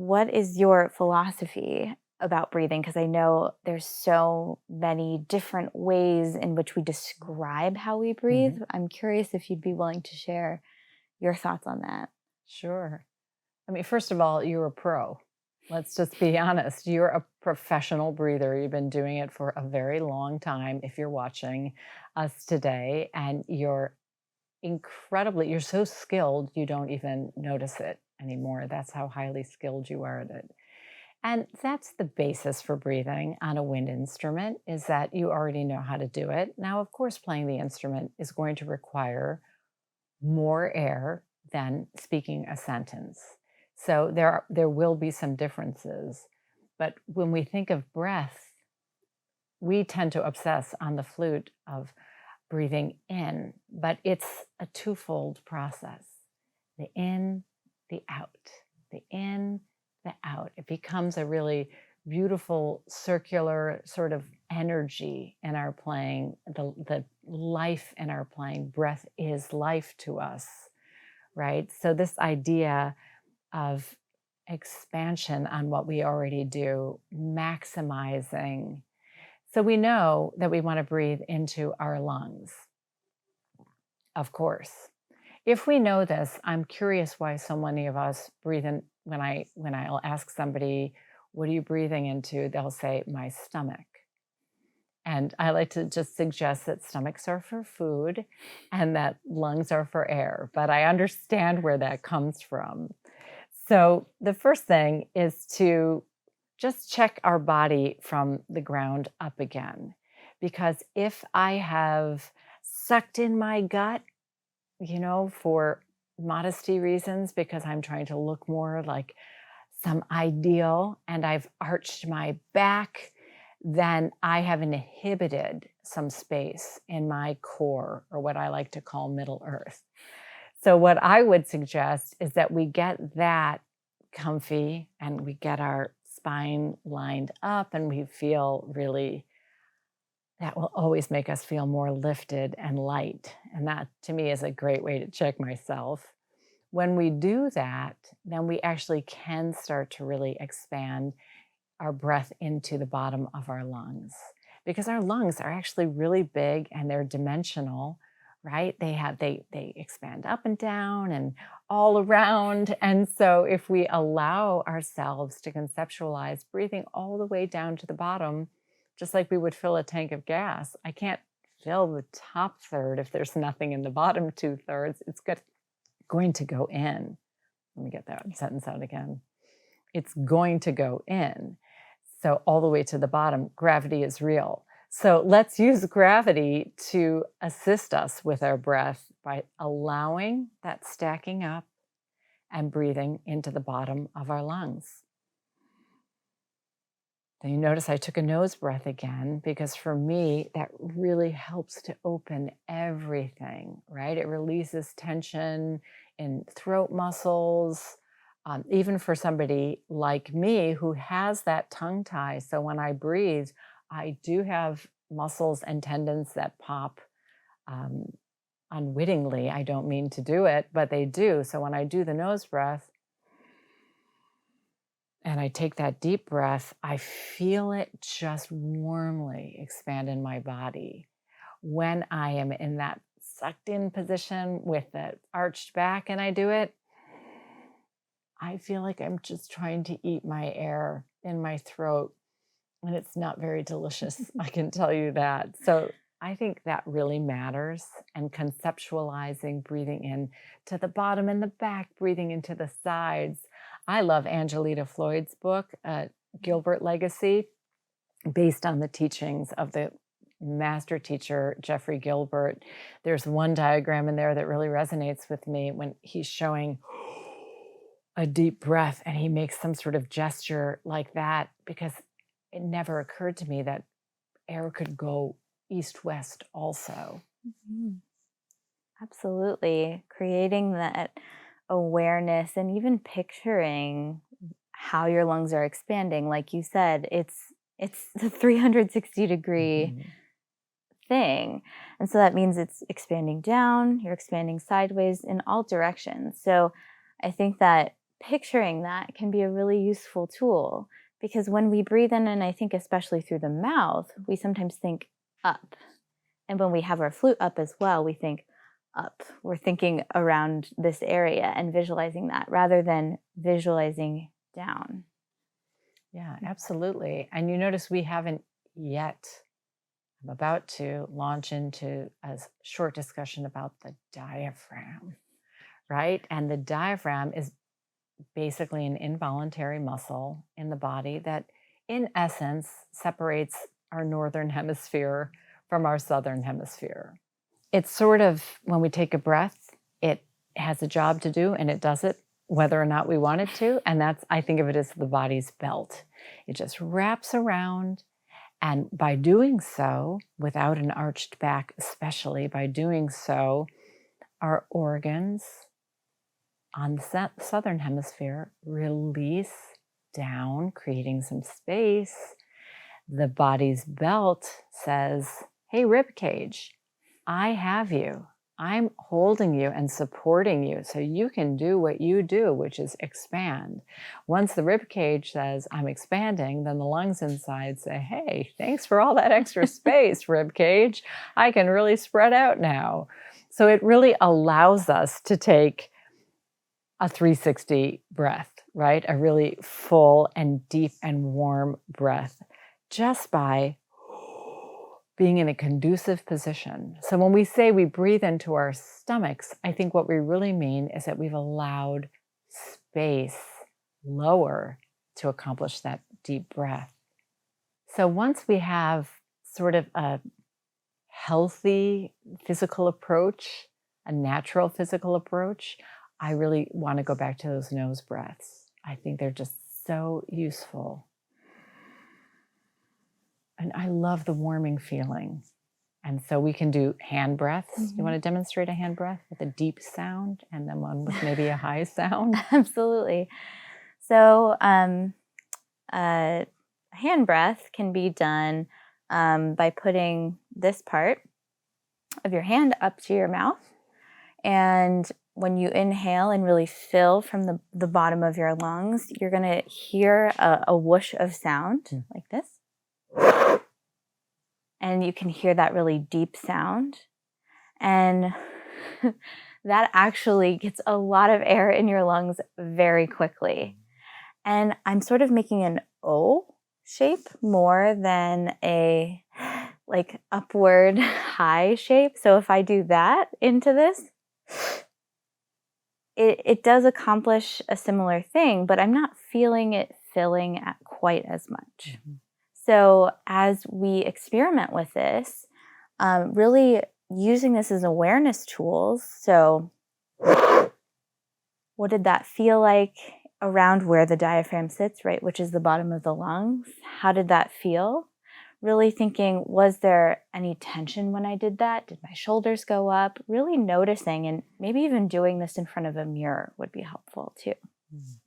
what is your philosophy about breathing? Because I know there's so many different ways in which we describe how we breathe. Mhm. I'm curious if you'd be willing to share your thoughts on that. Sure. I mean, first of all, you're a pro. Let's just be honest. You're a professional breather. You've been doing it for a very long time if you're watching us today, and you're so skilled, you don't even notice it anymore. That's how highly skilled you are at it. And that's the basis for breathing on a wind instrument, is that you already know how to do it. Now, of course, playing the instrument is going to require more air than speaking a sentence. So there will be some differences. But when we think of breath, we tend to obsess on the flute of breathing in, but it's a twofold process. The in, the out, the in, the out. It becomes a really beautiful circular sort of energy in our playing, the life in our playing. Breath is life to us, right? So this idea of expansion on what we already do, maximizing. So we know that we want to breathe into our lungs, of course. If we know this, I'm curious why so many of us breathe in. When I'll ask somebody, what are you breathing into? They'll say, my stomach. And I like to just suggest that stomachs are for food and that lungs are for air. But I understand where that comes from. So the first thing is to just check our body from the ground up again. Because if I have sucked in my gut, for modesty reasons, because I'm trying to look more like some ideal, and I've arched my back, then I have inhibited some space in my core, or what I like to call Middle Earth. So what I would suggest is that we get that comfy and we get our spine lined up, and we feel really, that will always make us feel more lifted and light. And that to me is a great way to check myself. When we do that, then we actually can start to really expand our breath into the bottom of our lungs, because our lungs are actually really big and they're dimensional, right? They expand up and down and all around. And so if we allow ourselves to conceptualize breathing all the way down to the bottom, just like we would fill a tank of gas, I can't fill the top third if there's nothing in the bottom two-thirds. It's going to go in. Let me get that sentence out again. It's going to go in. So all the way to the bottom, gravity is real. So let's use gravity to assist us with our breath by allowing that stacking up and breathing into the bottom of our lungs. Then you notice I took a nose breath again, because for me, that really helps to open everything, right? It releases tension in throat muscles, even for somebody like me who has that tongue tie. So when I breathe, I do have muscles and tendons that pop unwittingly. I don't mean to do it, but they do. So when I do the nose breath, and I take that deep breath, I feel it just warmly expand in my body. When I am in that sucked in position with the arched back and I do it, I feel like I'm just trying to eat my air in my throat, and it's not very delicious. I can tell you that. So I think that really matters, and conceptualizing breathing in to the bottom and the back, breathing into the sides. I love Angelita Floyd's book, Gilbert Legacy, based on the teachings of the master teacher, Jeffrey Gilbert. There's one diagram in there that really resonates with me when he's showing a deep breath and he makes some sort of gesture like that, because it never occurred to me that air could go east-west also. Mhm. Absolutely. Creating that awareness and even picturing how your lungs are expanding. Like you said, it's the 360-degree Mhm. thing. And so that means it's expanding down, you're expanding sideways in all directions. So I think that picturing that can be a really useful tool, because when we breathe in, and I think especially through the mouth, we sometimes think up. And when we have our flute up as well, we think up. We're thinking around this area and visualizing that rather than visualizing down. Yeah, absolutely. And you notice we haven't yet. I'm about to launch into a short discussion about the diaphragm, right? And the diaphragm is basically an involuntary muscle in the body that, in essence, separates our northern hemisphere from our southern hemisphere. It's sort of, when we take a breath, it has a job to do, and it does it whether or not we want it to. And that's, I think of it as the body's belt. It just wraps around. And by doing so, without an arched back, especially by doing so, our organs on the southern hemisphere release down, creating some space. The body's belt says, hey, rib cage, I have you. I'm holding you and supporting you so you can do what you do, which is expand. Once the rib cage says, I'm expanding, then the lungs inside say, hey, thanks for all that extra space, rib cage. I can really spread out now. So it really allows us to take a 360 breath, right? A really full and deep and warm breath just by being in a conducive position. So when we say we breathe into our stomachs, I think what we really mean is that we've allowed space lower to accomplish that deep breath. So once we have sort of a healthy physical approach, a natural physical approach, I really want to go back to those nose breaths. I think they're just so useful. And I love the warming feeling. And so we can do hand breaths. Mm-hmm. You want to demonstrate a hand breath with a deep sound and then one with maybe a high sound? Absolutely. So a hand breath can be done by putting this part of your hand up to your mouth. And when you inhale and really fill from the bottom of your lungs, you're going to hear a whoosh of sound like this. And you can hear that really deep sound. And that actually gets a lot of air in your lungs very quickly. And I'm sort of making an O shape more than a like upward high shape. So if I do that into this, it does accomplish a similar thing, but I'm not feeling it filling at quite as much. Mm-hmm. So as we experiment with this, really using this as awareness tools. So what did that feel like around where the diaphragm sits, right, which is the bottom of the lungs? How did that feel? Really thinking, was there any tension when I did that? Did my shoulders go up? Really noticing, and maybe even doing this in front of a mirror would be helpful too. Mm-hmm.